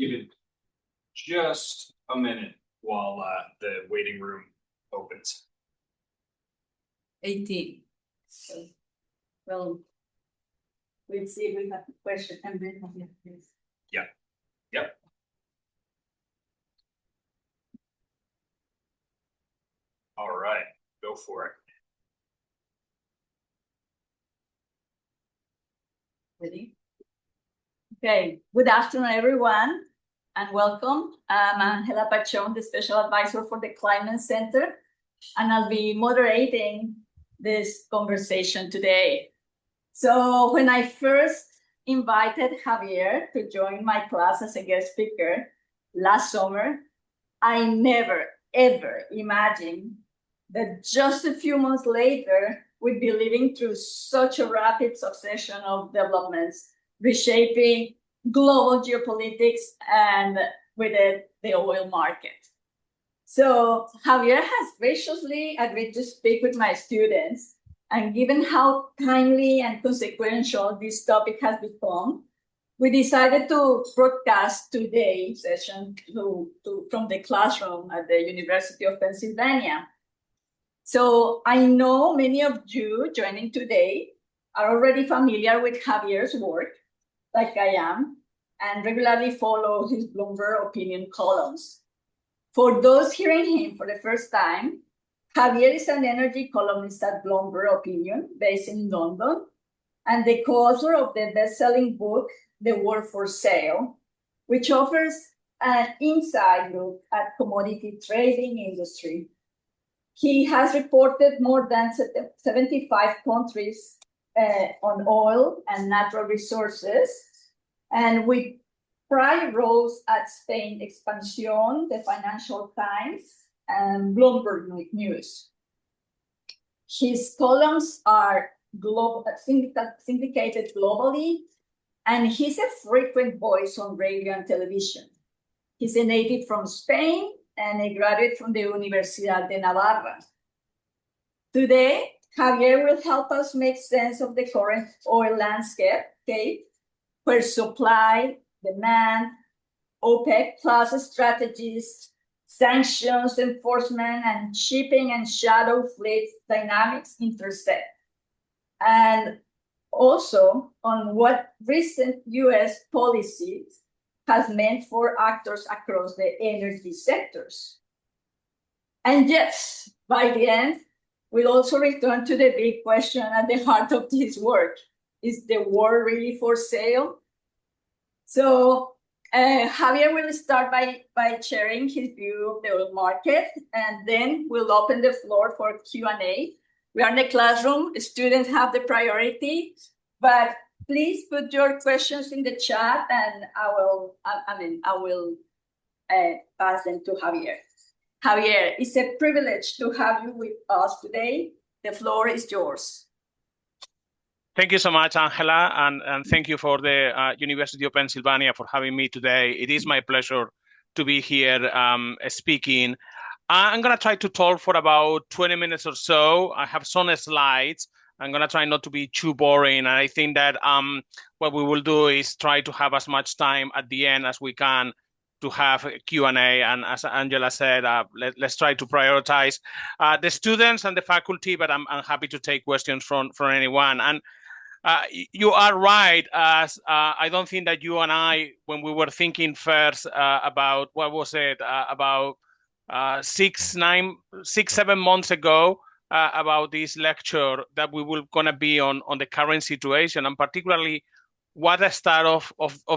Give it just a minute while the waiting room opens. 18. So, well, we'll see if we have a question and then please. Yeah. Yep. All right, go for it. Ready? Okay, good afternoon, everyone, and welcome. I'm Angela Pachon, the Special Advisor for the Kleinman Center, and I'll be moderating this conversation today. So when I first invited Javier to join my class as a guest speaker last summer, I never, ever imagined that just a few months later, we'd be living through such a rapid succession of developments, reshaping global geopolitics and with it, the oil market. So Javier has graciously agreed to speak with my students, and given how timely and consequential this topic has become, we decided to broadcast today's session from the classroom at the University of Pennsylvania. So I know many of you joining today are already familiar with Javier's work, like I am, and regularly follow his Bloomberg opinion columns. For those hearing him for the first time, Javier is an energy columnist at Bloomberg Opinion, based in London, and the co-author of the best-selling book, The War for Sale, which offers an inside look at commodity trading industry. He has reported more than 75 countries on oil and natural resources, and with prior roles at Spain Expansión, the Financial Times, and Bloomberg News. His columns are syndicated globally, and he's a frequent voice on radio and television. He's a native from Spain and a graduate from the Universidad de Navarra. Today, Javier will help us make sense of the current oil landscape, where supply, demand, OPEC plus strategies, sanctions enforcement, and shipping and shadow fleet dynamics intersect. And also on what recent US policies has meant for actors across the energy sectors. And yes, by the end, we'll also return to the big question at the heart of this work. Is the war really for sale? So Javier will start by sharing his view of the oil market, and then we'll open the floor for Q&A. We are in the classroom, students have the priority, but please put your questions in the chat and I will pass them to Javier. Javier, it's a privilege to have you with us today. The floor is yours. Thank you so much, Angela, and thank you for the University of Pennsylvania for having me today. It is my pleasure to be here speaking. I'm going to try to talk for about 20 minutes or so. I have some slides. I'm going to try not to be too boring. And I think that what we will do is try to have as much time at the end as we can to have a Q&A. And as Angela said, let's try to prioritize the students and the faculty, but I'm happy to take questions from anyone. And you are right, as I don't think that you and I, when we were thinking first about, what was it, about 6-7 months ago, about this lecture, that we were going to be on the current situation, and particularly what a start of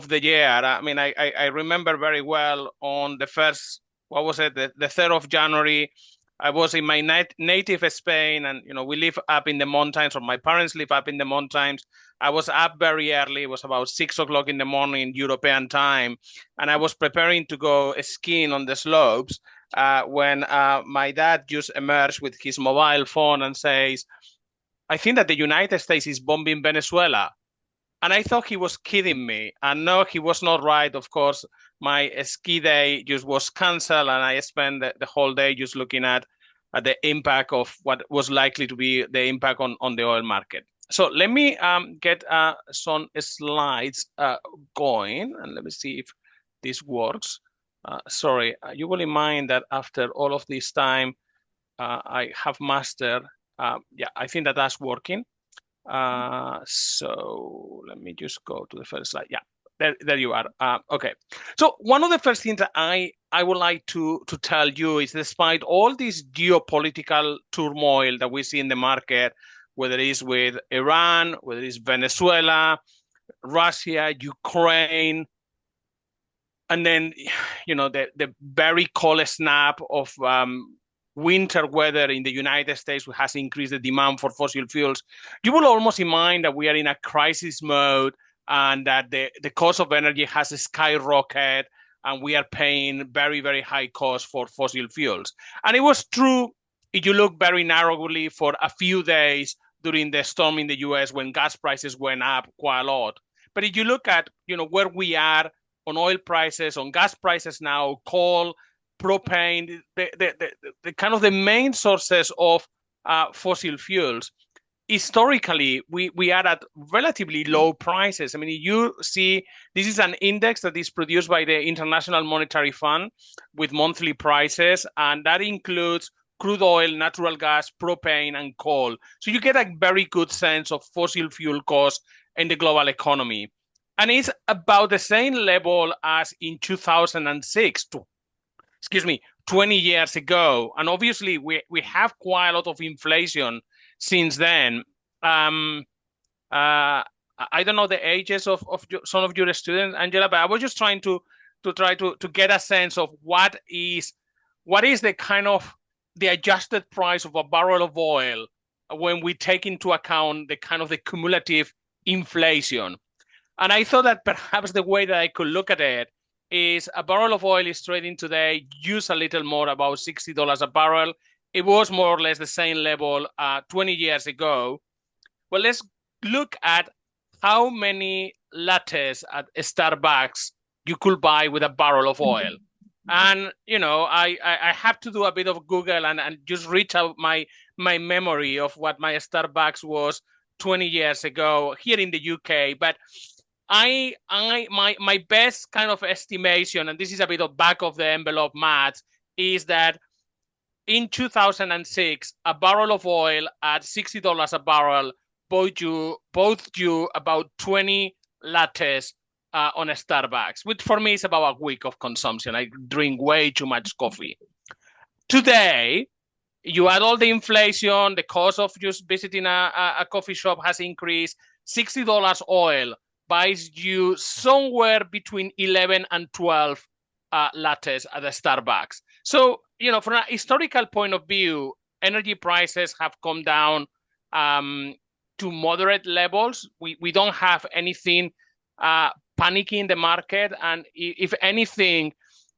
the year. I mean, I remember very well on the first, what was it, the 3rd of January, I was in my native Spain, and we live up in the mountains, or my parents live up in the mountains. I was up very early. It was about 6 o'clock in the morning European time, and I was preparing to go skiing on the slopes when my dad just emerged with his mobile phone and says, "I think that the United States is bombing Venezuela." And I thought he was kidding me. And no, he was not right. Of course, my ski day just was canceled, and I spent the whole day just looking at the impact of what was likely to be the impact on the oil market. So let me get some slides going, and let me see if this works. Sorry, you will mind that after all of this time, I have mastered. Yeah, I think that that's working. So let me just go to the first slide. Yeah, there you are. Okay. So one of the first things that I would like to tell you is, despite all this geopolitical turmoil that we see in the market, whether it is with Iran, whether it is Venezuela, Russia, Ukraine, and then, you know, the very cold snap of winter weather in the United States has increased the demand for fossil fuels, you will almost imagine that we are in a crisis mode and that the cost of energy has skyrocketed and we are paying very, very high costs for fossil fuels. And it was true if you look very narrowly for a few days during the storm in the US when gas prices went up quite a lot. But if you look at, you know, where we are on oil prices, on gas prices now, coal, propane, the kind of the main sources of fossil fuels, historically, we are at relatively low prices. I mean, you see, this is an index that is produced by the International Monetary Fund with monthly prices, and that includes crude oil, natural gas, propane, and coal. So you get a very good sense of fossil fuel costs in the global economy. And it's about the same level as in 2006, 20 years ago. And obviously, we have quite a lot of inflation since then. I don't know the ages of some of your students, Angela, but I was just trying to get a sense of what is the kind of the adjusted price of a barrel of oil when we take into account the kind of the cumulative inflation. And I thought that perhaps the way that I could look at it is a barrel of oil is trading today just a little more, about $60 a barrel. It was more or less the same level 20 years ago. Well, let's look at how many lattes at Starbucks you could buy with a barrel of oil. And, you know, I have to do a bit of Google and just reach out my memory of what my Starbucks was 20 years ago here in the UK. But my best kind of estimation, and this is a bit of back of the envelope math, is that in 2006, a barrel of oil at $60 a barrel bought you about 20 lattes on a Starbucks, which for me is about a week of consumption. I drink way too much coffee. Today, you add all the inflation, the cost of just visiting a coffee shop has increased. $60 oil buys you somewhere between 11 and 12 lattes at a Starbucks. So, you know, from a historical point of view, energy prices have come down to moderate levels. We don't have anything panicking in the market. And if anything,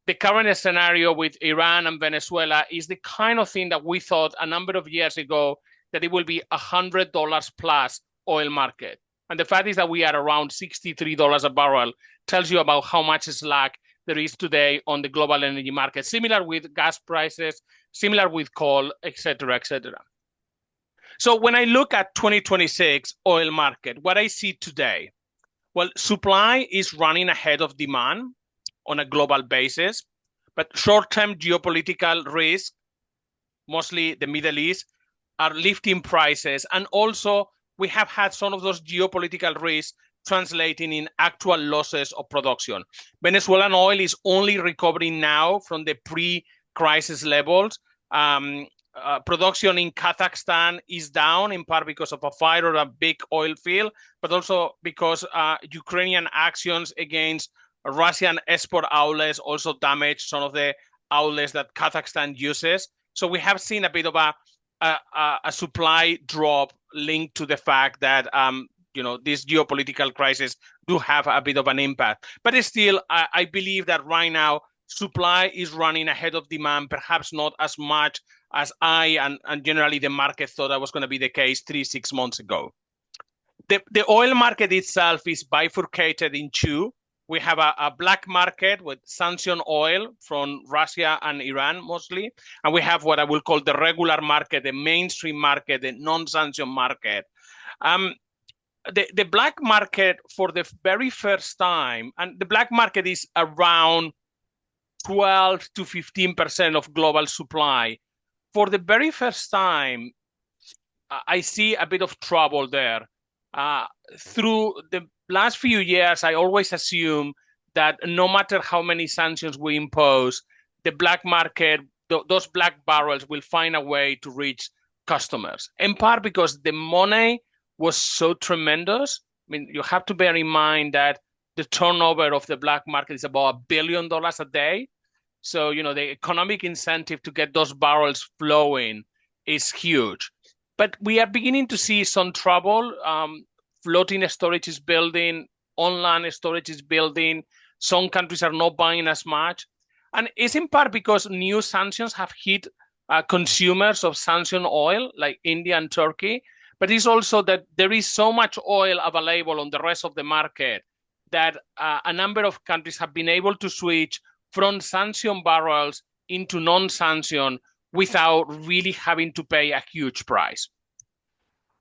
the current scenario with Iran and Venezuela is the kind of thing that we thought a number of years ago that it will be $100 plus oil market. And the fact is that we are around $63 a barrel tells you about how much slack there is today on the global energy market, similar with gas prices, similar with coal, et cetera, et cetera. So when I look at 2026 oil market, what I see today, well, supply is running ahead of demand on a global basis, but short-term geopolitical risk, mostly the Middle East, are lifting prices. And also, we have had some of those geopolitical risks translating in actual losses of production. Venezuelan oil is only recovering now from the pre-crisis levels. Production in Kazakhstan is down in part because of a fire or a big oil field, but also because Ukrainian actions against Russian export outlets also damaged some of the outlets that Kazakhstan uses. So we have seen a bit of a supply drop linked to the fact that this geopolitical crisis do have a bit of an impact. But still, I believe that right now supply is running ahead of demand, perhaps not as much as I and generally the market thought that was going to be the case 3-6 months ago. The oil market itself is bifurcated in two. We have a black market with sanctioned oil from Russia and Iran mostly. And we have what I will call the regular market, the mainstream market, the non-sanctioned market. the black market for the very first time, and the black market is around 12 to 15% of global supply. For the very first time, I see a bit of trouble there. Through the last few years, I always assume that no matter how many sanctions we impose, the black market, those black barrels will find a way to reach customers. In part because the money was so tremendous. I mean, you have to bear in mind that the turnover of the black market is about $1 billion a day. So, the economic incentive to get those barrels flowing is huge. But we are beginning to see some trouble. Floating storage is building, on-land storage is building. Some countries are not buying as much. And it's in part because new sanctions have hit consumers of sanctioned oil, like India and Turkey. But it's also that there is so much oil available on the rest of the market that a number of countries have been able to switch from sanctioned barrels into non-sanctioned without really having to pay a huge price.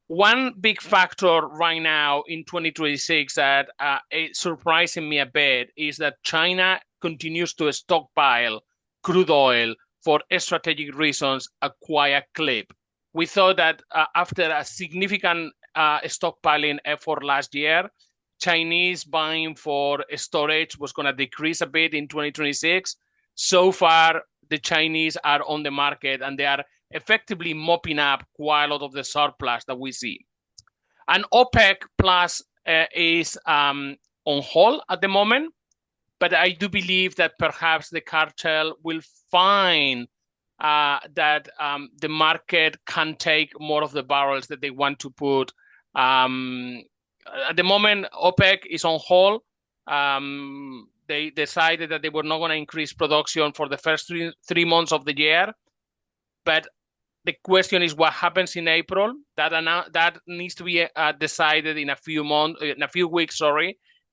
One big factor right now in 2026 that is surprising me a bit is that China continues to stockpile crude oil for strategic reasons at quite a clip. We thought that after a significant stockpiling effort last year, Chinese buying for storage was going to decrease a bit in 2026. So far, the Chinese are on the market and they are effectively mopping up quite a lot of the surplus that we see. And OPEC Plus is on hold at the moment, but I do believe that perhaps the cartel will find that the market can take more of the barrels that they want to put. At the moment, OPEC is on hold. They decided that they were not going to increase production for the first three months of the year. But the question is what happens in April. That needs to be decided in a few weeks,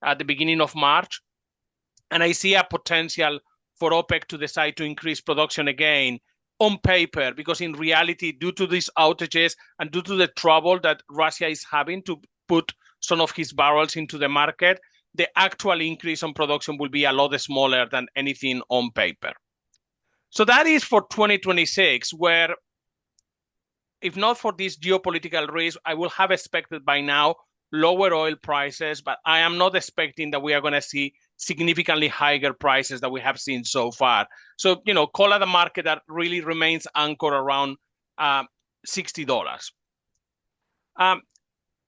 at the beginning of March. And I see a potential for OPEC to decide to increase production again on paper, because in reality, due to these outages and due to the trouble that Russia is having to put some of his barrels into the market, the actual increase on production will be a lot smaller than anything on paper. So that is for 2026, where if not for this geopolitical risk, I will have expected by now lower oil prices, but I am not expecting that we are going to see significantly higher prices that we have seen so far. So, call it a market that really remains anchored around $60.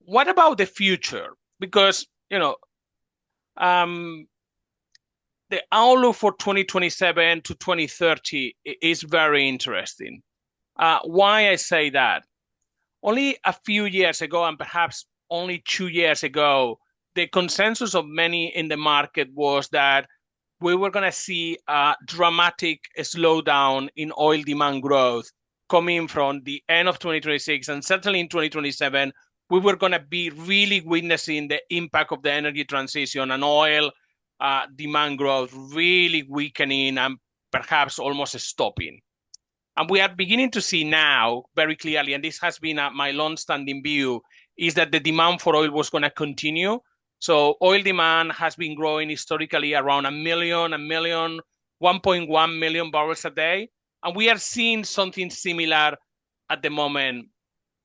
What about the future? Because, the outlook for 2027 to 2030 is very interesting. Why I say that? Only a few years ago, and perhaps only 2 years ago, the consensus of many in the market was that we were going to see a dramatic slowdown in oil demand growth coming from the end of 2026, and certainly in 2027, we were going to be really witnessing the impact of the energy transition and oil demand growth really weakening and perhaps almost stopping. And we are beginning to see now very clearly, and this has been my long-standing view, is that the demand for oil was going to continue. So oil demand has been growing historically around 1.1 million barrels a day. And we are seeing something similar at the moment.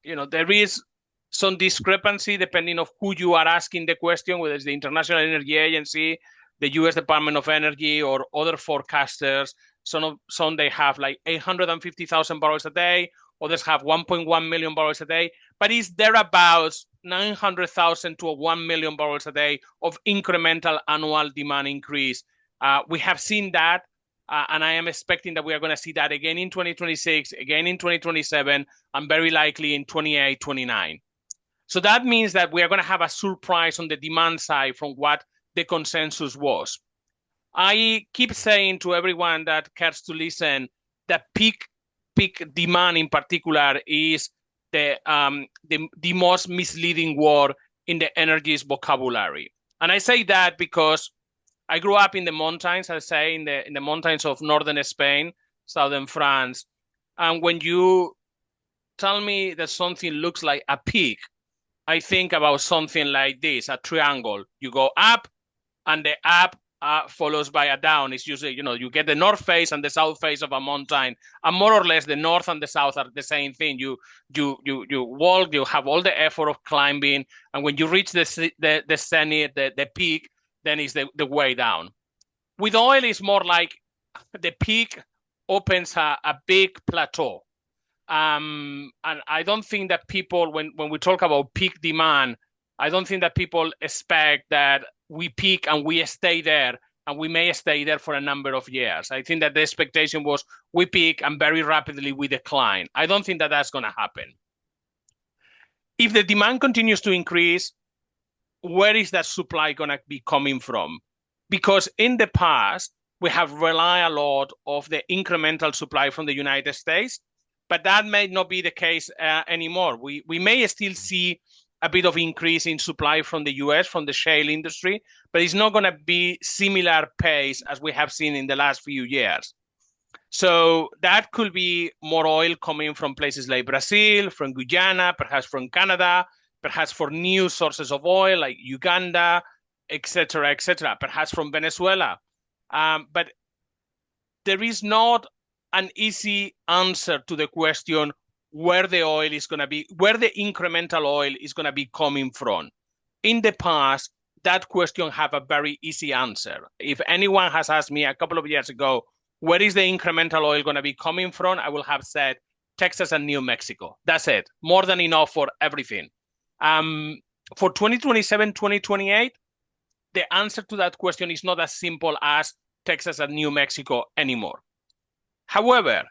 There is some discrepancy depending on who you are asking the question, whether it's the International Energy Agency, the US Department of Energy, or other forecasters. Some they have like 850,000 barrels a day, others have 1.1 million barrels a day, but it's thereabouts 900,000 to 1 million barrels a day of incremental annual demand increase. We have seen that, and I am expecting that we are going to see that again in 2026, again in 2027, and very likely in 28, 29. So that means that we are going to have a surprise on the demand side from what the consensus was. I keep saying to everyone that cares to listen that peak demand in particular is the most misleading word in the energies vocabulary. And I say that because I grew up in the mountains, I say in the mountains of northern Spain, southern France. And when you tell me that something looks like a peak, I think about something like this, a triangle. You go up, and the up follows by a down. It's usually, you get the north face and the south face of a mountain, and more or less the north and the south are the same thing. You walk, you have all the effort of climbing, and when you reach the zenith, the peak, then it's the way down. With oil, it's more like the peak opens a big plateau. And I don't think that people, when we talk about peak demand, I don't think that people expect that we peak and we stay there, and we may stay there for a number of years. I think that the expectation was we peak and very rapidly we decline. I don't think that that's going to happen. If the demand continues to increase, where is that supply going to be coming from? Because in the past, we have relied a lot of the incremental supply from the United States, but that may not be the case anymore. We may still see a bit of increase in supply from the US, from the shale industry, but it's not going to be similar pace as we have seen in the last few years. So that could be more oil coming from places like Brazil, from Guyana, perhaps from Canada, perhaps for new sources of oil like Uganda, etc., perhaps from Venezuela. But there is not an easy answer to the question where the oil is going to be, where the incremental oil is going to be coming from. In the past, that question have a very easy answer. If anyone has asked me a couple of years ago, where is the incremental oil going to be coming from, I will have said Texas and New Mexico. That's it. More than enough for everything. For 2027, 2028, the answer to that question is not as simple as Texas and New Mexico anymore. However,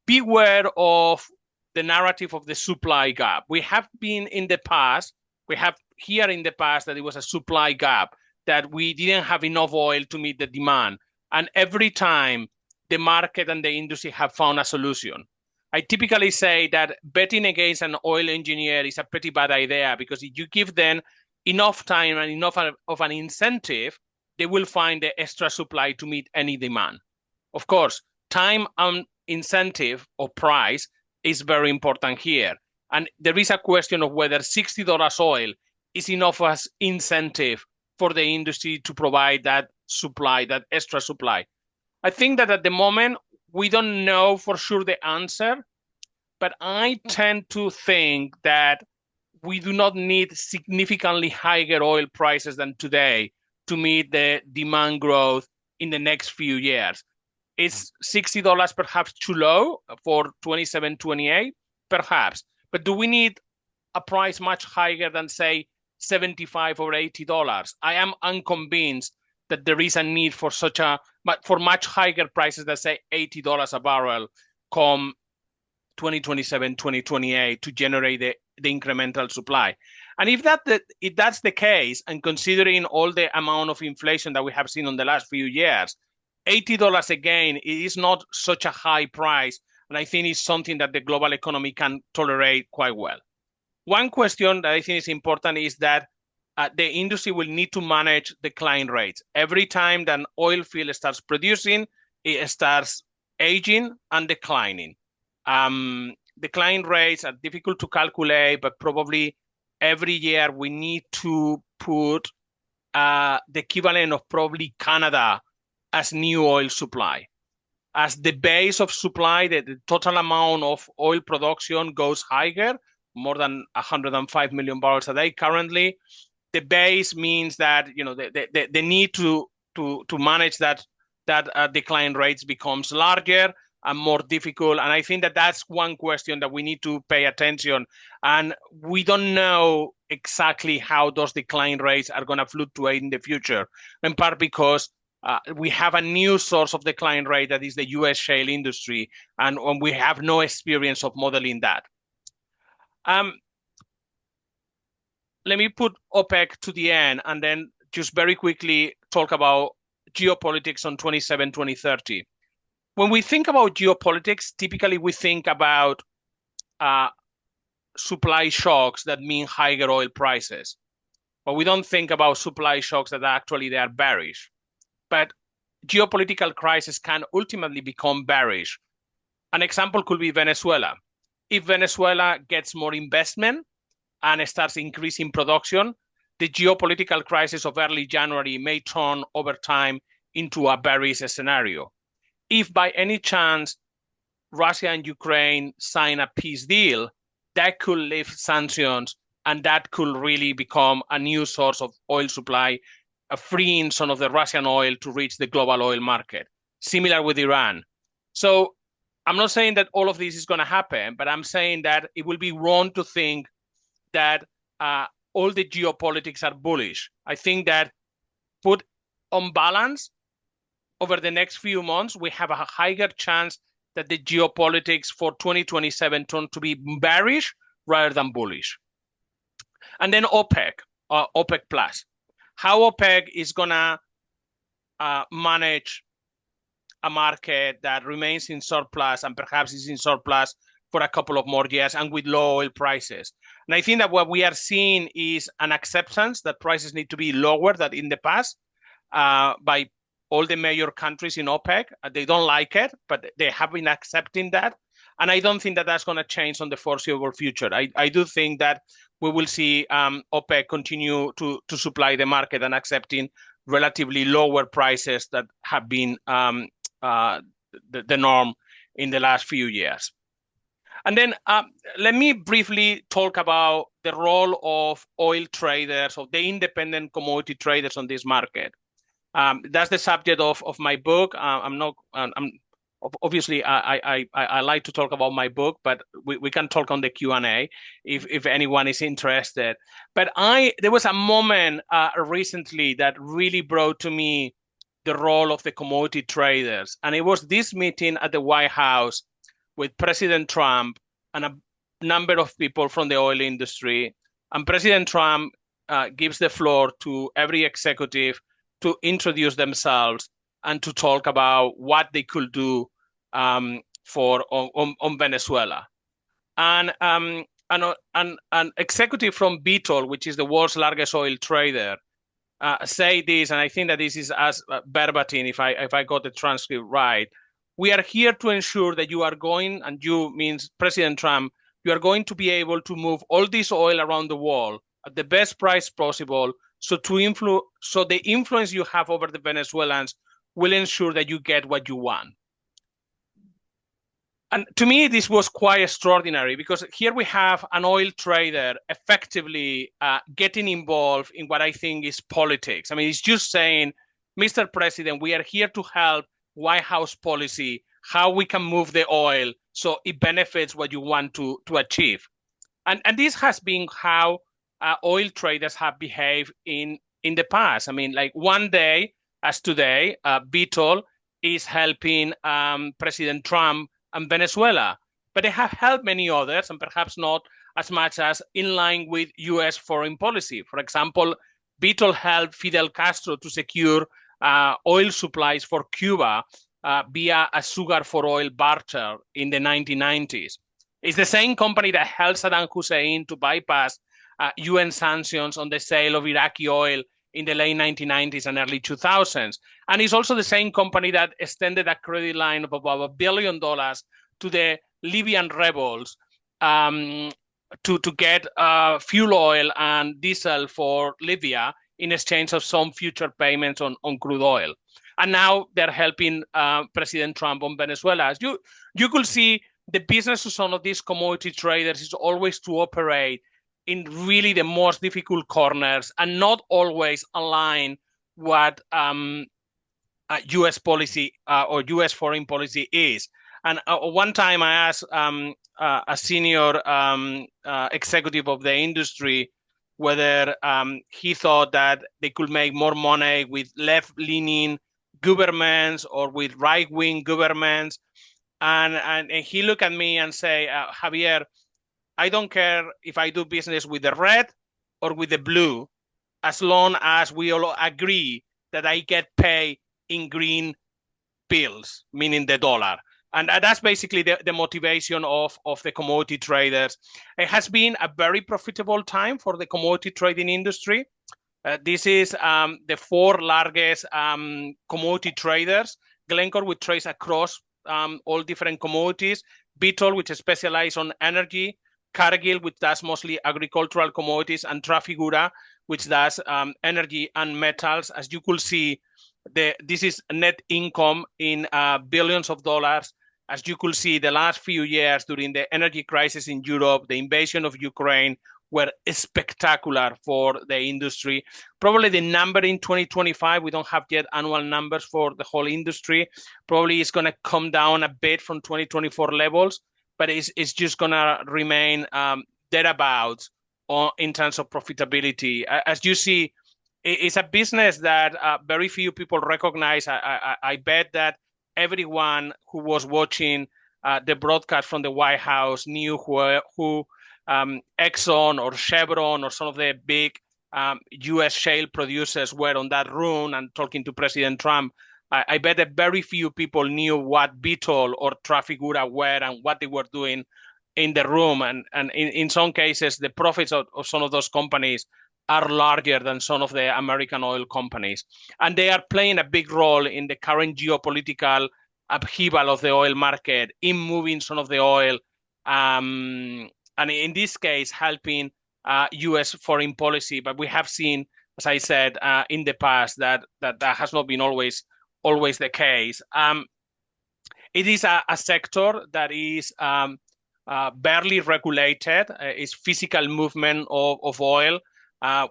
beware of the narrative of the supply gap. We have been in the past, we have here in the past that it was a supply gap, that we didn't have enough oil to meet the demand. And every time the market and the industry have found a solution. I typically say that betting against an oil engineer is a pretty bad idea, because if you give them enough time and enough of an incentive, they will find the extra supply to meet any demand. Of course, time and incentive or price is very important here. And there is a question of whether $60 oil is enough as incentive for the industry to provide that supply, that extra supply. I think that at the moment, we don't know for sure the answer, but I tend to think that we do not need significantly higher oil prices than today to meet the demand growth in the next few years. Is $60 perhaps too low for 27, 28? Perhaps. But do we need a price much higher than, say, $75 or $80? I am unconvinced that there is a need for for much higher prices than, say, $80 a barrel come 2027, 2028 to generate the incremental supply. And if that's the case, and considering all the amount of inflation that we have seen in the last few years, $80 again, it is not such a high price, and I think it's something that the global economy can tolerate quite well. One question that I think is important is that the industry will need to manage decline rates. Every time that an oil field starts producing, it starts aging and declining. Decline rates are difficult to calculate, but probably every year we need to put the equivalent of probably Canada as new oil supply. As the base of supply, the total amount of oil production goes higher, more than 105 million barrels a day currently. The base means that the need to manage that decline rates becomes larger and more difficult. And I think that that's one question that we need to pay attention. And we don't know exactly how those decline rates are going to fluctuate in the future, in part because we have a new source of decline rate that is the US shale industry, and we have no experience of modeling that. Let me put OPEC to the end and then just very quickly talk about geopolitics on 27, 2030. When we think about geopolitics, typically we think about supply shocks that mean higher oil prices. But we don't think about supply shocks that actually they are bearish. But geopolitical crisis can ultimately become bearish. An example could be Venezuela. If Venezuela gets more investment and starts increasing production, the geopolitical crisis of early January may turn over time into a bearish scenario. If by any chance Russia and Ukraine sign a peace deal, that could lift sanctions, and that could really become a new source of oil supply, freeing some of the Russian oil to reach the global oil market. Similar with Iran. So I'm not saying that all of this is going to happen, but I'm saying that it will be wrong to think that all the geopolitics are bullish. I think that put on balance over the next few months, we have a higher chance that the geopolitics for 2027 turn to be bearish rather than bullish. And then OPEC, OPEC Plus. How OPEC is going to manage a market that remains in surplus and perhaps is in surplus for a couple of more years and with low oil prices. And I think that what we are seeing is an acceptance that prices need to be lower than in the past by all the major countries in OPEC. They don't like it, but they have been accepting that. And I don't think that that's going to change on the foreseeable future. I do think that we will see OPEC continue to supply the market and accepting relatively lower prices that have been the norm in the last few years. And then let me briefly talk about the role of oil traders, of the independent commodity traders on this market. That's the subject of my book. Obviously, I like to talk about my book, but we can talk on the Q&A if anyone is interested. But there was a moment recently that really brought to me the role of the commodity traders. And it was this meeting at the White House with President Trump and a number of people from the oil industry. And President Trump gives the floor to every executive to introduce themselves and to talk about what they could do on Venezuela. And an executive from Vitol, which is the world's largest oil trader, say this, and I think that this is as verbatim, if I got the transcript right. We are here to ensure that you are going, and you means President Trump, you are going to be able to move all this oil around the world at the best price possible. So the influence you have over the Venezuelans will ensure that you get what you want. And to me, this was quite extraordinary because here we have an oil trader effectively getting involved in what I think is politics. I mean, he's just saying, Mr. President, we are here to help White House policy, how we can move the oil so it benefits what you want to achieve. And this has been how oil traders have behaved in the past. I mean, like one day, as today, Vitol is helping President Trump and Venezuela, but they have helped many others, and perhaps not as much as in line with U.S. foreign policy. For example, Vitol helped Fidel Castro to secure oil supplies for Cuba via a sugar for oil barter in the 1990s. It's the same company that helped Saddam Hussein to bypass UN sanctions on the sale of Iraqi oil in the late 1990s and early 2000s. And it's also the same company that extended a credit line of about $1 billion to the Libyan rebels to get fuel oil and diesel for Libya in exchange of some future payments on crude oil. And now they're helping President Trump on Venezuela. As you could see, the business of some of these commodity traders is always to operate in really the most difficult corners and not always align what U.S. policy or U.S. foreign policy is. And one time I asked a senior executive of the industry whether he thought that they could make more money with left-leaning governments or with right-wing governments. And he looked at me and say, Javier, I don't care if I do business with the red or with the blue, as long as we all agree that I get paid in green bills, meaning the dollar. And that's basically the motivation of the commodity traders. It has been a very profitable time for the commodity trading industry. This is the four largest commodity traders. Glencore, which trades across all different commodities. Vitol, which is specialized on energy. Cargill, which does mostly agricultural commodities, and Trafigura, which does energy and metals. As you could see, this is net income in billions of dollars. As you could see, the last few years during the energy crisis in Europe, the invasion of Ukraine were spectacular for the industry. Probably the number in 2025, we don't have yet annual numbers for the whole industry. Probably it's going to come down a bit from 2024 levels, but it's just going to remain thereabouts in terms of profitability. As you see, it's a business that very few people recognize. I bet that everyone who was watching the broadcast from the White House knew who Exxon or Chevron or some of the big US shale producers were on that room and talking to President Trump. I bet that very few people knew what Vitol or Trafigura were and what they were doing in the room. And in some cases, the profits of some of those companies are larger than some of the American oil companies. And they are playing a big role in the current geopolitical upheaval of the oil market, in moving some of the oil, and in this case, helping US foreign policy. But we have seen, as I said, in the past that has not been always the case. It is a sector that is barely regulated. It's physical movement of oil.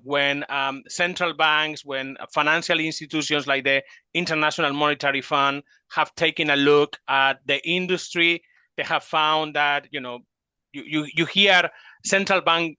When central banks, when financial institutions like the International Monetary Fund have taken a look at the industry, they have found that, you hear central bank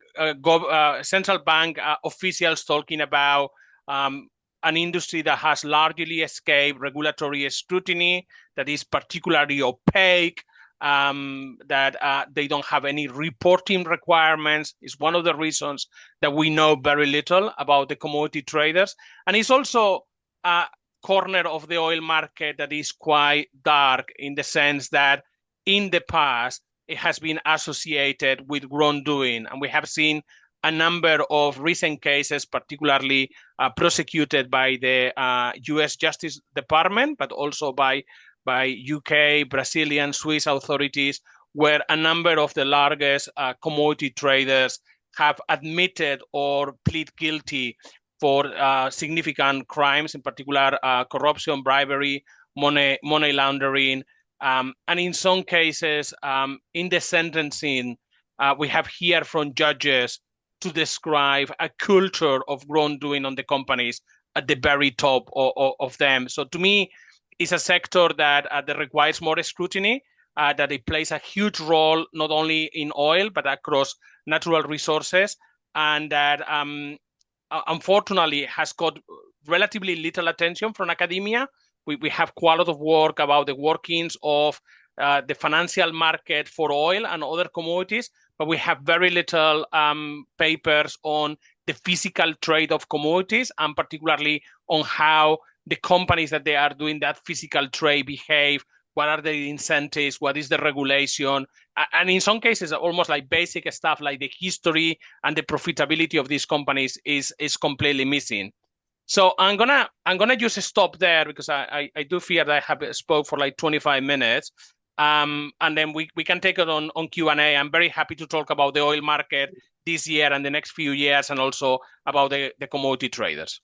officials talking about an industry that has largely escaped regulatory scrutiny, that is particularly opaque, that they don't have any reporting requirements. Is one of the reasons that we know very little about the commodity traders. And it's also a corner of the oil market that is quite dark, in the sense that in the past, it has been associated with wrongdoing. And we have seen a number of recent cases, particularly prosecuted by the US Justice Department, but also by UK, Brazilian, Swiss authorities, where a number of the largest commodity traders have admitted or plead guilty for significant crimes, in particular corruption, bribery, money laundering. And in some cases, in the sentencing, we have heard from judges to describe a culture of wrongdoing on the companies at the very top of them. So to me, it's a sector that requires more scrutiny, that it plays a huge role not only in oil, but across natural resources, and that unfortunately has got relatively little attention from academia. We have quite a lot of work about the workings of the financial market for oil and other commodities, but we have very little papers on the physical trade of commodities, and particularly on how the companies that they are doing that physical trade behave, what are the incentives, what is the regulation, and in some cases, almost like basic stuff like the history and the profitability of these companies is completely missing. So I'm gonna just stop there, because I do fear that I have spoke for like 25 minutes, and then we can take it on Q&A. I'm very happy to talk about the oil market this year and the next few years, and also about the commodity traders.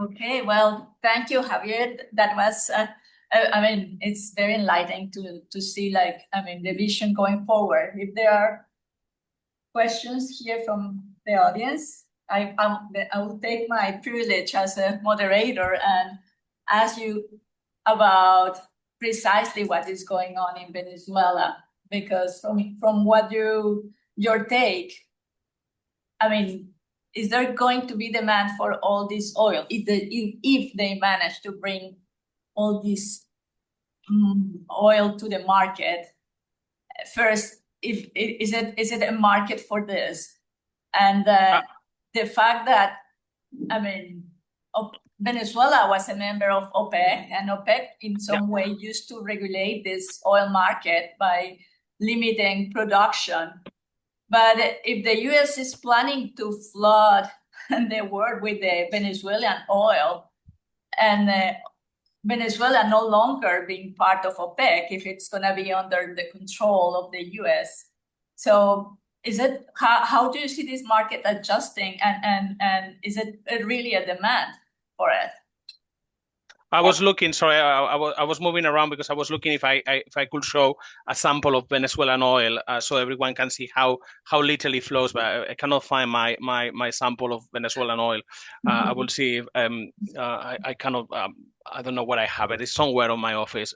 Okay, well, thank you, Javier. That was, it's very enlightening to see, the vision going forward. If there are questions here from the audience, I will take my privilege as a moderator and ask you about precisely what is going on in Venezuela, because from what your take, is there going to be demand for all this oil if they manage to bring all this oil to the market? First, is it a market for this? And the fact that Venezuela was a member of OPEC, and OPEC in some way used to regulate this oil market by limiting production. But if the US is planning to flood the world with the Venezuelan oil, and Venezuela no longer being part of OPEC, if it's going to be under the control of the US, So how do you see this market adjusting, and is it really a demand for it? I was looking, sorry, I was moving around because I was looking if I could show a sample of Venezuelan oil so everyone can see how little it flows, but I cannot find my sample of Venezuelan oil. I will see if I cannot I don't know where I have it. It's somewhere on my office.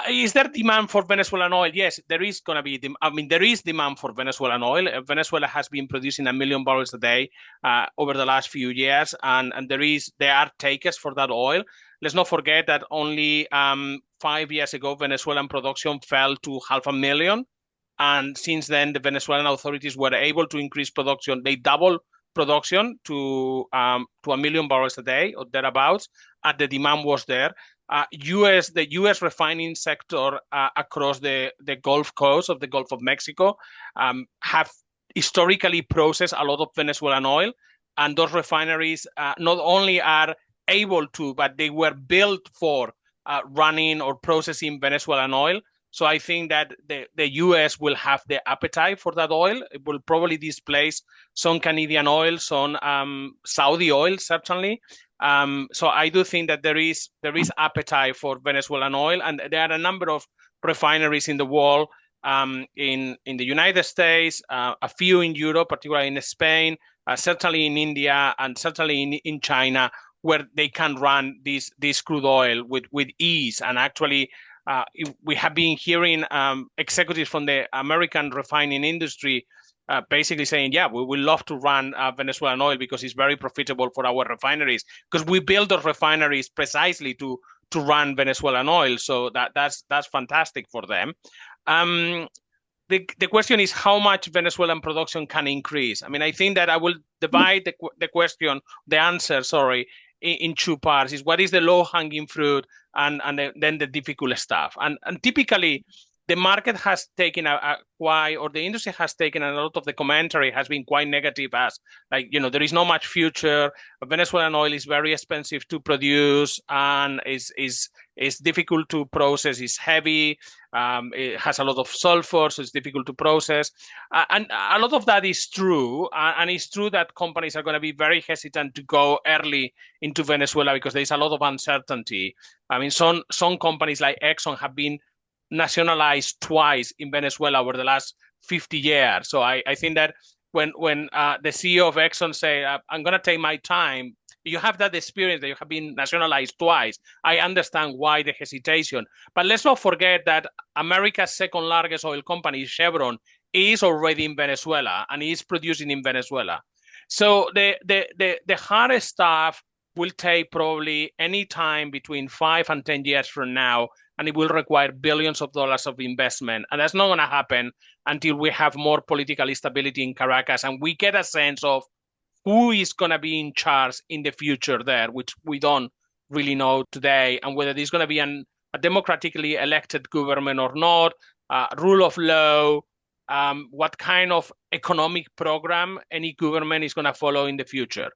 Is there demand for Venezuelan oil? Yes, there is going to be. There is demand for Venezuelan oil. Venezuela has been producing 1 million barrels a day over the last few years, and there are takers for that oil. Let's not forget that only 5 years ago, Venezuelan production fell to 500,000. And since then, the Venezuelan authorities were able to increase production. They doubled production to 1 million barrels a day or thereabouts, and the demand was there. The U.S. refining sector across the Gulf Coast of the Gulf of Mexico have historically processed a lot of Venezuelan oil, and those refineries not only are able to, but they were built for running or processing Venezuelan oil. So I think that the U.S. will have the appetite for that oil. It will probably displace some Canadian oil, some Saudi oil, certainly. So I do think that there is appetite for Venezuelan oil, and there are a number of refineries in the world, in the United States, a few in Europe, particularly in Spain, certainly in India, and certainly in China, where they can run this crude oil with ease. And actually, we have been hearing executives from the American refining industry basically saying, yeah, we would love to run Venezuelan oil because it's very profitable for our refineries, because we build those refineries precisely to run Venezuelan oil. So that's fantastic for them. The question is how much Venezuelan production can increase. I think that I will divide the answer, in two parts. Is what is the low-hanging fruit, and then the difficult stuff. And typically, the market has taken the industry has taken a lot of the commentary has been quite negative, as there is not much future. Venezuelan oil is very expensive to produce and is difficult to process. It's heavy. It has a lot of sulfur, so it's difficult to process. And a lot of that is true. And it's true that companies are going to be very hesitant to go early into Venezuela because there's a lot of uncertainty. Some companies like Exxon have been nationalized twice in Venezuela over the last 50 years. So I think that when the CEO of Exxon say, I'm going to take my time, you have that experience that you have been nationalized twice. I understand why the hesitation. But let's not forget that America's second largest oil company, Chevron, is already in Venezuela and is producing in Venezuela. So the hardest stuff will take probably any time between 5 and 10 years from now, and it will require billions of dollars of investment. And that's not going to happen until we have more political stability in Caracas and we get a sense of who is going to be in charge in the future there, which we don't really know today, and whether there's going to be a democratically elected government or not, rule of law, what kind of economic program any government is going to follow in the future.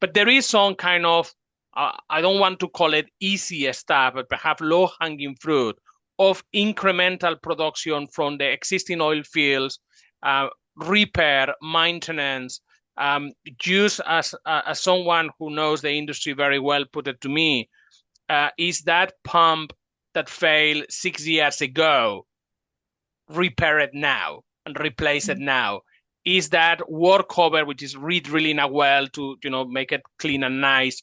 But there is some kind of, I don't want to call it easy stuff, but perhaps low-hanging fruit of incremental production from the existing oil fields, repair, maintenance. Just as someone who knows the industry very well put it to me, is that pump that failed 6 years ago, repair it now and replace it now. Is that workover, which is drilling a well to make it clean and nice.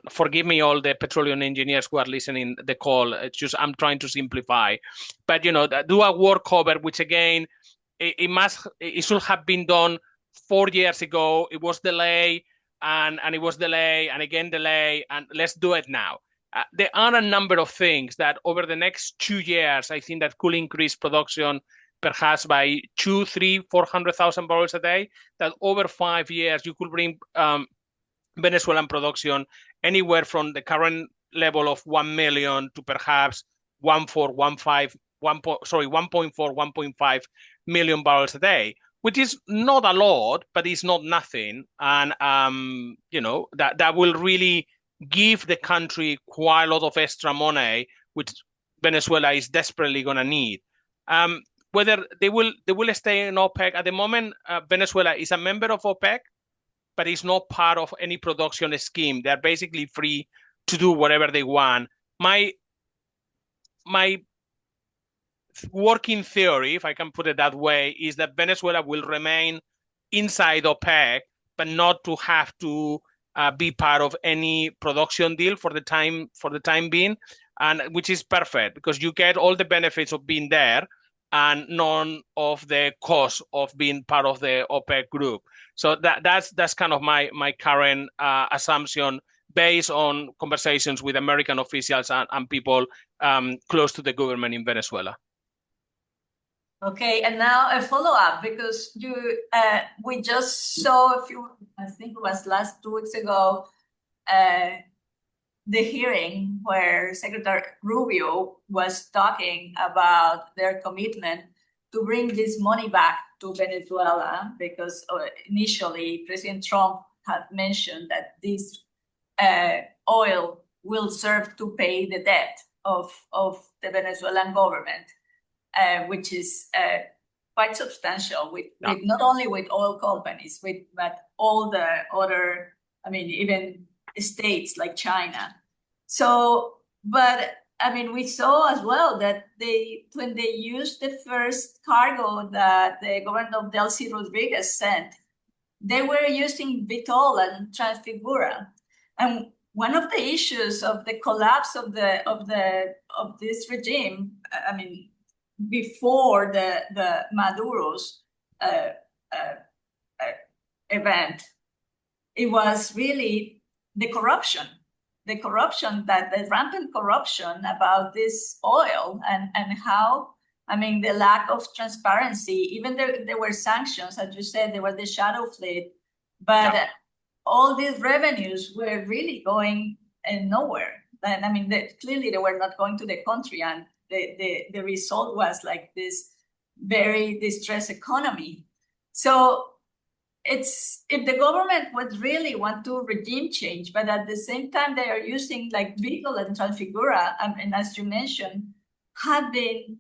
Forgive me, all the petroleum engineers who are listening to the call. It's just I'm trying to simplify, but do a workover, which again, it should have been done 4 years ago. It was delayed, and it was delayed, and again delayed, and let's do it now. There are a number of things that over the next 2 years, I think that could increase production perhaps by 200,000, 300,000, 400,000 barrels a day, that over 5 years you could bring Venezuelan production anywhere from the current level of 1 million to perhaps 1.5 million barrels a day, which is not a lot, but it's not nothing. And, that will really give the country quite a lot of extra money, which Venezuela is desperately going to need. whether they will stay in OPEC. At the moment, Venezuela is a member of OPEC, but it's not part of any production scheme. They're basically free to do whatever they want. My working theory, if I can put it that way, is that Venezuela will remain inside OPEC, but not to have to be part of any production deal for the time being, and which is perfect because you get all the benefits of being there and none of the cost of being part of the OPEC group. So that's kind of my current assumption based on conversations with American officials and people close to the government in Venezuela. Okay, and now a follow-up because we just saw I think it was last 2 weeks ago, the hearing where Secretary Rubio was talking about their commitment to bring this money back to Venezuela because initially President Trump had mentioned that this oil will serve to pay the debt of the Venezuelan government. Which is quite substantial with not only with oil companies, but all the other, I mean, even states like China. So, but I mean, we saw as well that when they used the first cargo that the government of Delcy Rodriguez sent, they were using Vitol and Transfigura. And one of the issues of the collapse of this regime, I mean, before the Maduro's event, it was really the rampant corruption about this oil and how, I mean, the lack of transparency. Even there were sanctions, as you said, there was the shadow fleet, but all these revenues were really going nowhere. And I mean, clearly they were not going to the country, and the result was like this very distressed economy. So if the government would really want to regime change, but at the same time they are using like Vitol and Transfigura, and as you mentioned, have been,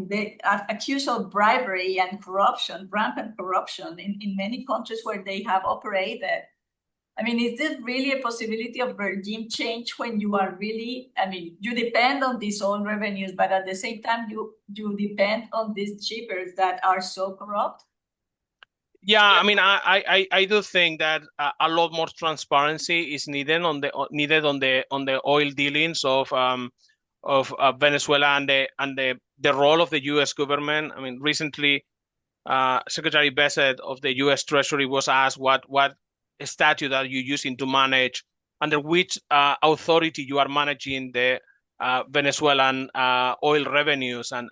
they are accused of bribery and corruption, rampant corruption in many countries where they have operated. I mean, is this really a possibility of regime change when you are really, I mean, you depend on these oil revenues, but at the same time, you depend on these shippers that are so corrupt? Yeah, I mean, I do think that a lot more transparency is needed on the oil dealings of Venezuela and the role of the U.S. government. I mean, recently, Secretary Bassett of the U.S. Treasury was asked what statute are you using to manage, under which authority you are managing the Venezuelan oil revenues, and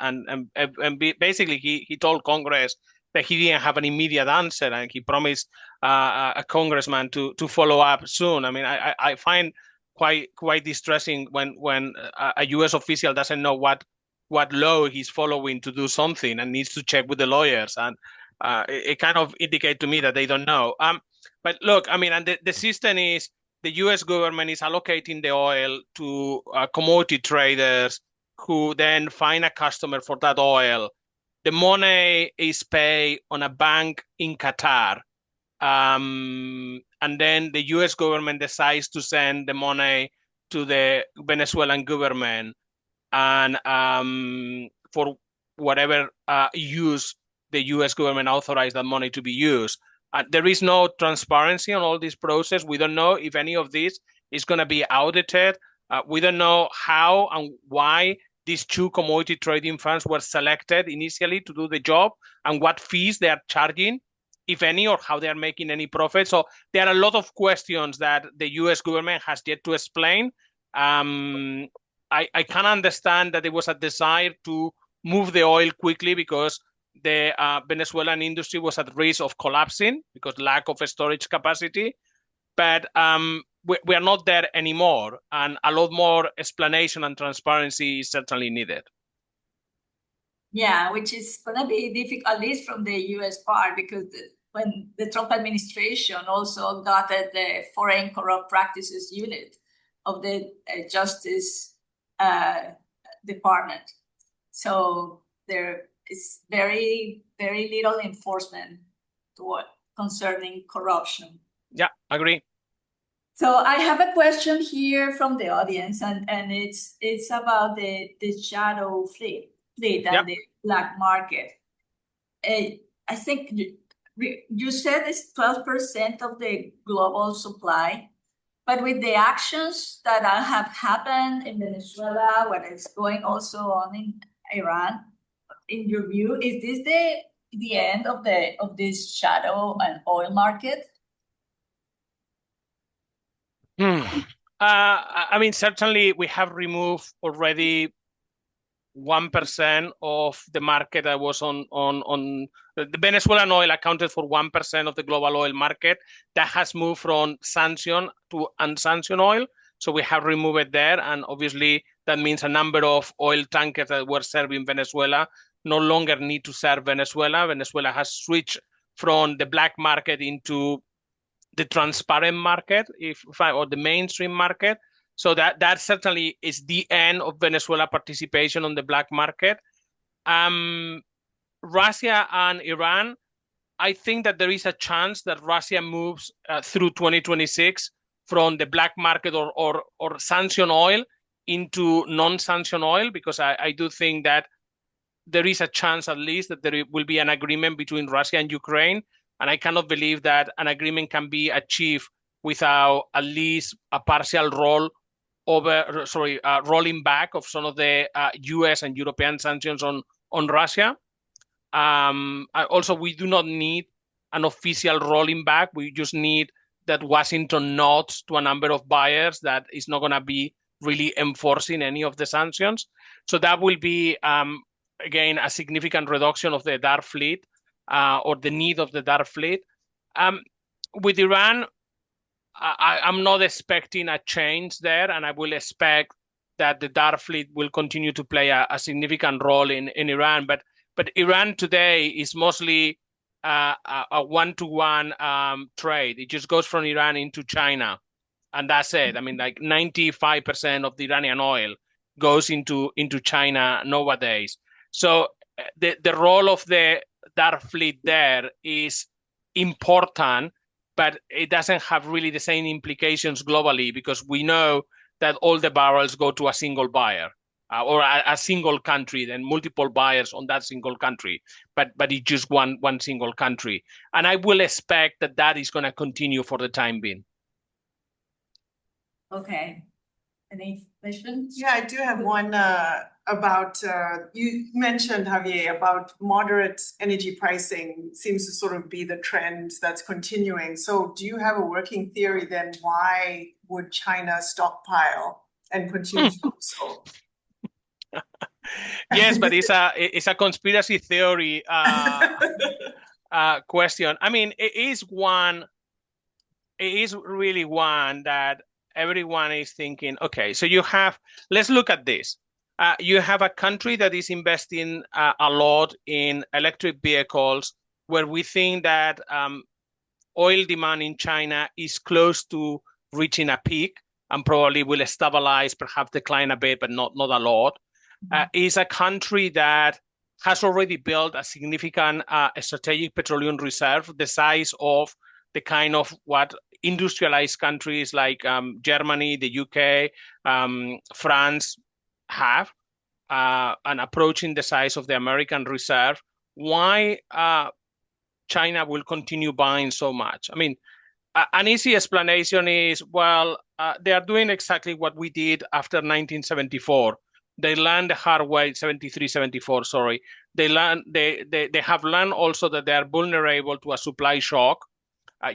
basically he told Congress that he didn't have an immediate answer, and he promised a congressman to follow up soon. I mean, I find quite distressing when a U.S. official doesn't know what law he's following to do something and needs to check with the lawyers, and it kind of indicates to me that they don't know. But look, I mean, and the system is the U.S. government is allocating the oil to commodity traders who then find a customer for that oil. The money is paid on a bank in Qatar. And then the U.S. government decides to send the money to the Venezuelan government, and for whatever use the U.S. government authorized that money to be used. There is no transparency on all this process. We don't know if any of this is going to be audited. We don't know how and why these two commodity trading firms were selected initially to do the job, and what fees they are charging, if any, or how they are making any profit. So there are a lot of questions that the U.S. government has yet to explain. I can understand that there was a desire to move the oil quickly because the Venezuelan industry was at risk of collapsing because lack of storage capacity. But we are not there anymore, and a lot more explanation and transparency is certainly needed. Yeah, which is going to be difficult, at least from the U.S. part, because when the Trump administration also got at the Foreign Corrupt Practices Unit of the Justice Department. So there is very, very little enforcement concerning corruption. Yeah, agree. So I have a question here from the audience, and it's about the shadow fleet and the black market. I think you said it's 12% of the global supply, but with the actions that have happened in Venezuela, what is going also on in Iran, in your view, is this the end of this shadow and oil market? I mean, certainly we have removed already 1% of the market that was on the Venezuelan oil accounted for 1% of the global oil market. That has moved from sanction to unsanctioned oil. So we have removed it there. And obviously that means a number of oil tankers that were serving Venezuela no longer need to serve Venezuela. Venezuela has switched from the black market into the transparent market, or the mainstream market. So that certainly is the end of Venezuela participation on the black market. Russia and Iran, I think that there is a chance that Russia moves through 2026 from the black market or sanctioned oil into non-sanctioned oil, because I do think that there is a chance at least that there will be an agreement between Russia and Ukraine. And I cannot believe that an agreement can be achieved without at least a partial rolling back of some of the US and European sanctions on Russia. Also, we do not need an official rolling back. We just need that Washington nods to a number of buyers that is not going to be really enforcing any of the sanctions. So that will be, again, a significant reduction of the dark fleet or the need of the dark fleet. With Iran, I'm not expecting a change there, and I will expect that the dark fleet will continue to play a significant role in Iran. But Iran today is mostly a one-to-one trade. It just goes from Iran into China, and that's it. I mean, like 95% of the Iranian oil goes into China nowadays. So the role of the dark fleet there is important, but it doesn't have really the same implications globally, because we know that all the barrels go to a single buyer or a single country, then multiple buyers on that single country, but it's just one single country. And I will expect that is going to continue for the time being. Okay. Any questions? Yeah, I do have one about, you mentioned, Javier, about moderate energy pricing seems to sort of be the trend that's continuing. So do you have a working theory then why would China stockpile and continue to do so? Yes, but it's a conspiracy theory question. I mean, it is really one that everyone is thinking, okay, so let's look at this. You have a country that is investing a lot in electric vehicles, where we think that oil demand in China is close to reaching a peak and probably will stabilize, perhaps decline a bit, but not a lot. Is a country that has already built a significant strategic petroleum reserve, the size of the kind of what industrialized countries like Germany, the UK, France have, and approaching the size of the American reserve. Why China will continue buying so much? I mean, an easy explanation is, well, they are doing exactly what we did after 1974. They learned the hard way, 73, 74, sorry. They have learned also that they are vulnerable to a supply shock.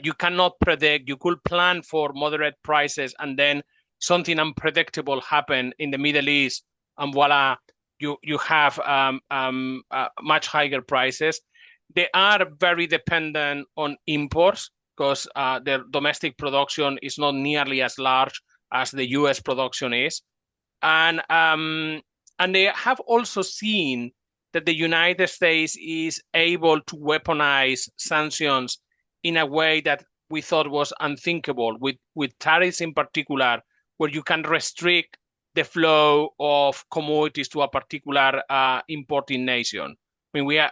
You cannot predict. You could plan for moderate prices, and then something unpredictable happen in the Middle East, and voila, you have much higher prices. They are very dependent on imports, because their domestic production is not nearly as large as the US production is. And they have also seen that the United States is able to weaponize sanctions in a way that we thought was unthinkable, with tariffs in particular, where you can restrict the flow of commodities to a particular importing nation. I mean, we are